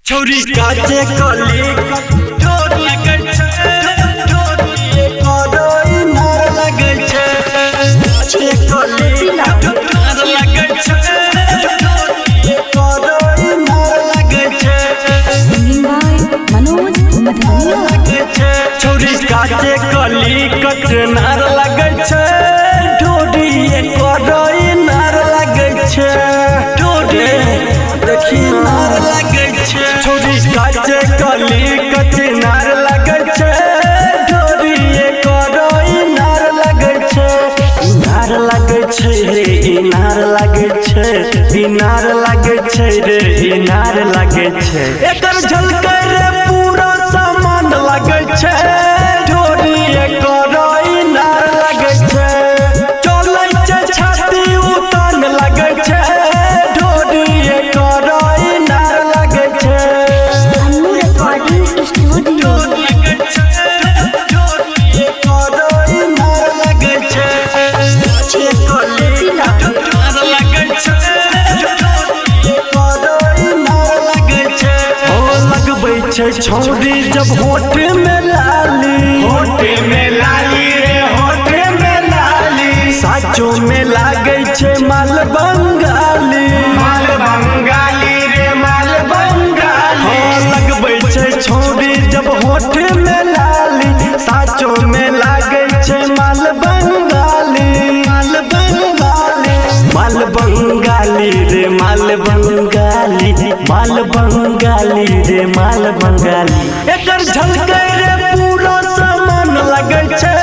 छौरी काचे कली ठोर लगै छै ठोर कोदोई नार लगै छै काचे कली नार लगै छै कोदोई नार लगै छै मनोज मधुबनिया छौरी काचे कली कच नार लगै छै ठोरी कोदोई नार लगै छै ठोरी देखी नार लगै छै छौरी काचे कली कच नार लगै छै ठोरी कोदोई नार लगै छै नार लगै छै रे नार लगै छै नार लगै छै रे नार लगै छै एकर झलकै रे पूरा सामान लगै छै ठोरी कोदोई नार लगै छै चलै छै छाती उतान लगै छै ठोरी कोदोई नार लगै छै अन्नू रिकॉर्डिंग स्टूडियो कोदोई नार लगै छै काचे कली नार लगै छै कोदोई नार लगै छै ओ लगबै छै छौरी जब होठ में लाली रे होठ में लाली साचो में लागै छै माल बंगाली रे माल बंगाली हो लगबै छै छौरी जब होठ में लाली साचो में लागै छै माल बंगाली माल बंगाली रे माल बंगाली रे माल बंगाली एकर झलकै रे पूरा सामान लगै छै